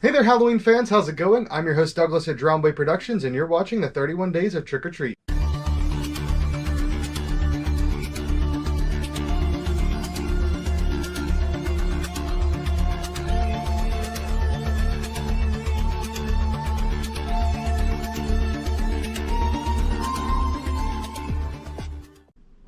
Hey there, Halloween fans, how's it going? I'm your host Douglas at Drownboy Productions, and you're watching the 31 Days of Trick or Treat.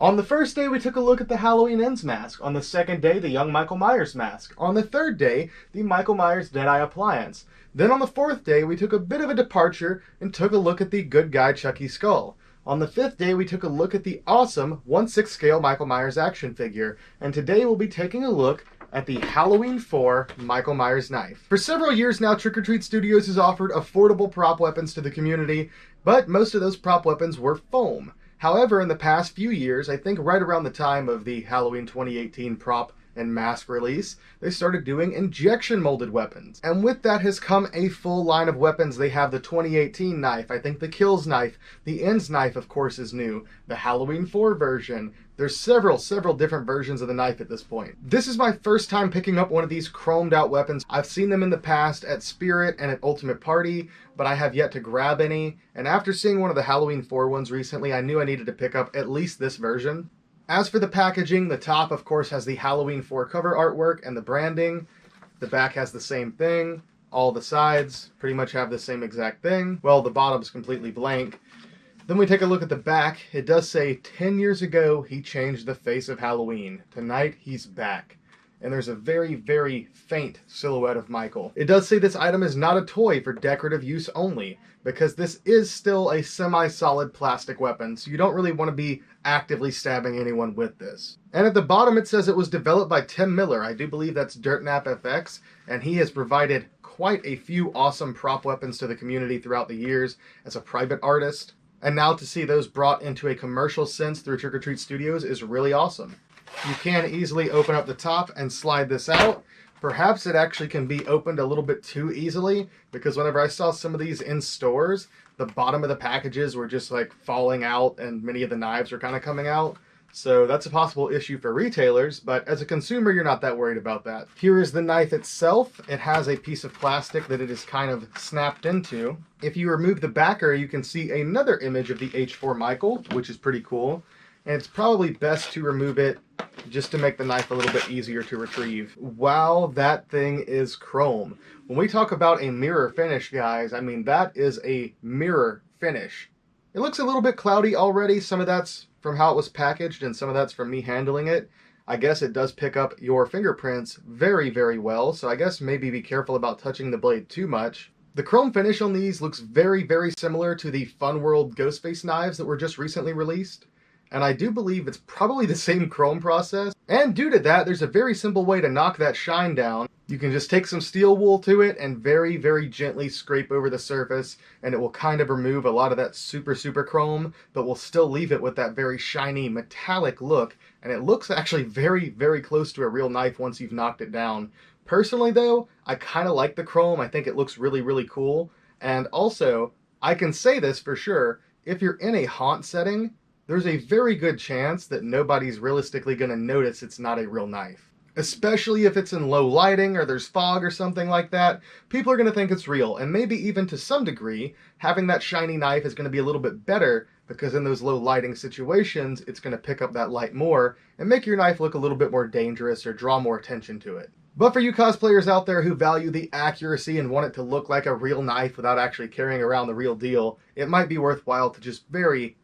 On the first day, we took a look at the Halloween Ends mask. On the second day, the young Michael Myers mask. On the third day, the Michael Myers Deadeye appliance. Then on the fourth day, we took a bit of a departure and took a look at the good guy Chucky skull. On the fifth day, we took a look at the awesome 1/6 scale Michael Myers action figure. And today we'll be taking a look at the Halloween 4 Michael Myers knife. For several years now, Trick or Treat Studios has offered affordable prop weapons to the community, but most of those prop weapons were foam. However, in the past few years, I think right around the time of the Halloween 2018 prop and mask release, they started doing injection molded weapons. And with that has come a full line of weapons. They have the 2018 knife, I think the Kills knife, the Ends knife of course is new, the Halloween 4 version. There's several different versions of the knife at this point. This is my first time picking up one of these chromed out weapons. I've seen them in the past at Spirit and at Ultimate Party, but I have yet to grab any. And after seeing one of the Halloween 4 ones recently, I knew I needed to pick up at least this version. As for the packaging, the top of course has the Halloween 4 cover artwork and the branding. The back has the same thing. All the sides pretty much have the same exact thing. Well, the bottom's completely blank. Then we take a look at the back. It does say 10 years ago he changed the face of Halloween. Tonight he's back. And there's a very faint silhouette of Michael. It does say this item is not a toy for decorative use only, because this is still a semi-solid plastic weapon, so you don't really want to be actively stabbing anyone with this. And at the bottom it says it was developed by Tim Miller. I do believe that's Dirtnap FX, and he has provided quite a few awesome prop weapons to the community throughout the years as a private artist. And now to see those brought into a commercial sense through Trick or Treat Studios is really awesome. You can easily open up the top and slide this out. Perhaps it actually can be opened a little bit too easily, because whenever I saw some of these in stores, the bottom of the packages were just like falling out and many of the knives were kind of coming out. So that's a possible issue for retailers, but as a consumer, you're not that worried about that. Here is the knife itself. It has a piece of plastic that it is kind of snapped into. If you remove the backer, you can see another image of the H4 Michael, which is pretty cool. And it's probably best to remove it just to make the knife a little bit easier to retrieve. Wow, that thing is chrome. When we talk about a mirror finish, guys, I mean, that is a mirror finish. It looks a little bit cloudy already. Some of that's from how it was packaged and some of that's from me handling it. I guess it does pick up your fingerprints very well, so I guess maybe be careful about touching the blade too much. The chrome finish on these looks very similar to the Fun World Ghostface knives that were just recently released. And I do believe it's probably the same chrome process. And due to that, there's a very simple way to knock that shine down. You can just take some steel wool to it and very gently scrape over the surface, and it will kind of remove a lot of that super chrome, but will still leave it with that very shiny metallic look. And it looks actually very close to a real knife once you've knocked it down. Personally though, I kind of like the chrome. I think it looks really cool. And also, I can say this for sure, if you're in a haunt setting, there's a very good chance that nobody's realistically going to notice it's not a real knife. Especially if it's in low lighting or there's fog or something like that, people are going to think it's real. And maybe even to some degree, having that shiny knife is going to be a little bit better, because in those low lighting situations, it's going to pick up that light more and make your knife look a little bit more dangerous or draw more attention to it. But for you cosplayers out there who value the accuracy and want it to look like a real knife without actually carrying around the real deal, it might be worthwhile to just very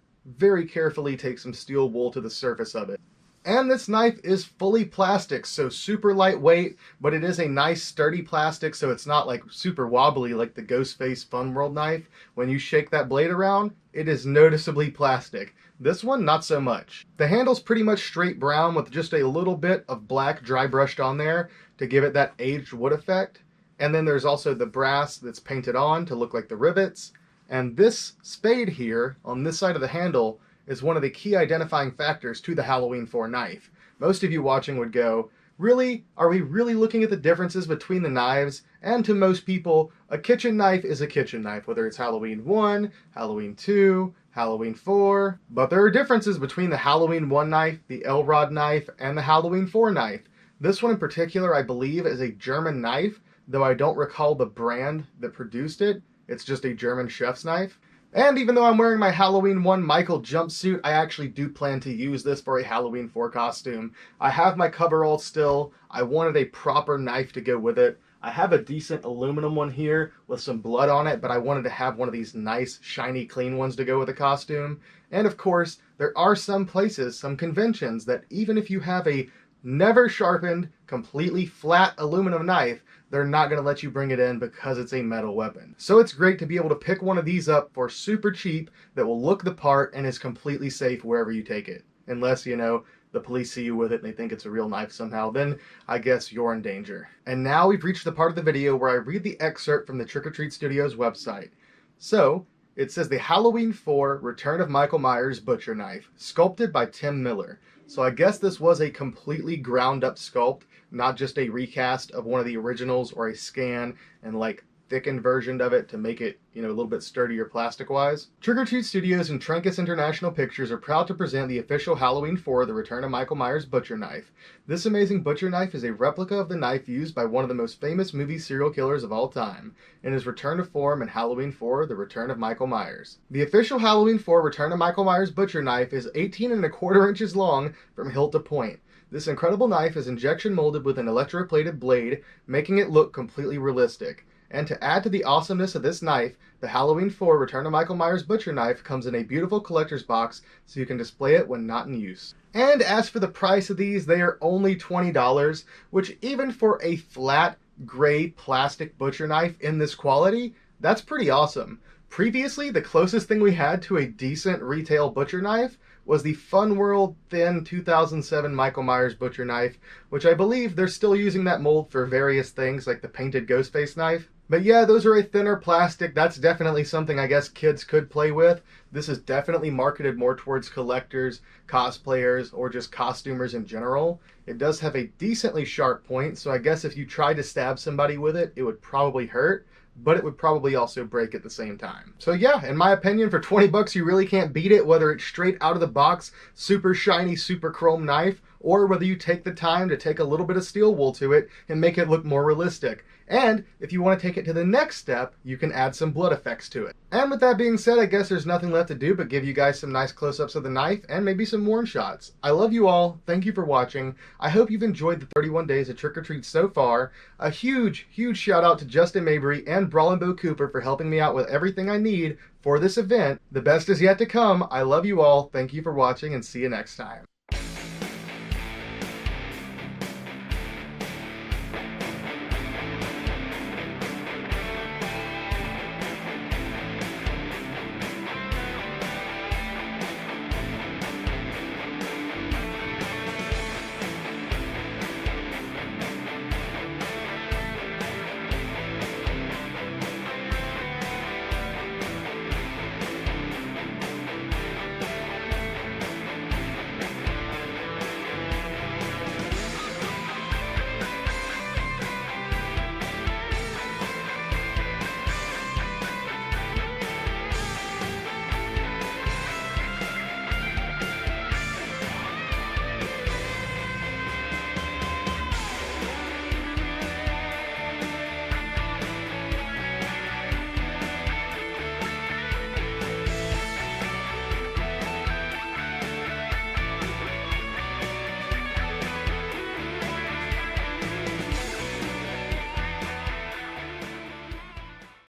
carefully take some steel wool to the surface of it. And this knife is fully plastic, so super lightweight, but it is a nice sturdy plastic, so it's not like super wobbly like the Ghostface Fun World knife. When you shake that blade around, it is noticeably plastic. This one, not so much. The handle's pretty much straight brown with just a little bit of black dry brushed on there to give it that aged wood effect. And then there's also the brass that's painted on to look like the rivets. And this spade here, on this side of the handle, is one of the key identifying factors to the Halloween 4 knife. Most of you watching would go, really? Are we really looking at the differences between the knives? And to most people, a kitchen knife is a kitchen knife, whether it's Halloween 1, Halloween 2, Halloween 4. But there are differences between the Halloween 1 knife, the L-Rod knife, and the Halloween 4 knife. This one in particular, I believe, is a German knife though I don't recall the brand that produced it. It's just a German chef's knife. And even though I'm wearing my Halloween 1 Michael jumpsuit, I actually do plan to use this for a Halloween 4 costume. I have my coverall still. I wanted a proper knife to go with it. I have a decent aluminum one here with some blood on it, but I wanted to have one of these nice, shiny, clean ones to go with the costume. And of course, there are some places, some conventions, that even if you have a never sharpened, completely flat aluminum knife, they're not going to let you bring it in because it's a metal weapon. So it's great to be able to pick one of these up for super cheap that will look the part and is completely safe wherever you take it. Unless, you know, the police see you with it and they think it's a real knife somehow, then I guess you're in danger. And now we've reached the part of the video where I read the excerpt from the Trick or Treat Studios website. So, it says the Halloween 4 Return of Michael Myers Butcher Knife, sculpted by Tim Miller. So I guess this was a completely ground up sculpt, not just a recast of one of the originals or a scan and like thickened version of it to make it, you know, a little bit sturdier plastic-wise. Trick or Treat Studios and Trancas International Pictures are proud to present the official Halloween 4 The Return of Michael Myers Butcher Knife. This amazing butcher knife is a replica of the knife used by one of the most famous movie serial killers of all time, and is returned to form in Halloween 4 The Return of Michael Myers. The official Halloween 4 Return of Michael Myers Butcher Knife is 18¼ inches long from hilt to point. This incredible knife is injection molded with an electroplated blade, making it look completely realistic. And to add to the awesomeness of this knife, the Halloween 4 Return of Michael Myers Butcher Knife comes in a beautiful collector's box so you can display it when not in use. And as for the price of these, they are only $20, which even for a flat gray plastic butcher knife in this quality, that's pretty awesome. Previously, the closest thing we had to a decent retail butcher knife was the Fun World Thin 2007 Michael Myers Butcher Knife, which I believe they're still using that mold for various things like the painted Ghostface knife. But yeah, those are a thinner plastic. That's definitely something I guess kids could play with. This is definitely marketed more towards collectors, cosplayers, or just costumers in general. It does have a decently sharp point, so I guess if you tried to stab somebody with it, it would probably hurt, but it would probably also break at the same time. So yeah, in my opinion, for 20 bucks, you really can't beat it, whether it's straight out of the box, super shiny, super chrome knife, or whether you take the time to take a little bit of steel wool to it and make it look more realistic. And if you want to take it to the next step, you can add some blood effects to it. And with that being said, I guess there's nothing left to do but give you guys some nice close-ups of the knife and maybe some more shots. I love you all. Thank you for watching. I hope you've enjoyed the 31 days of Trick or Treat so far. A huge, huge shout out to Justin Mabry and Brawlin' Bo Cooper for helping me out with everything I need for this event. The best is yet to come. I love you all. Thank you for watching and see you next time.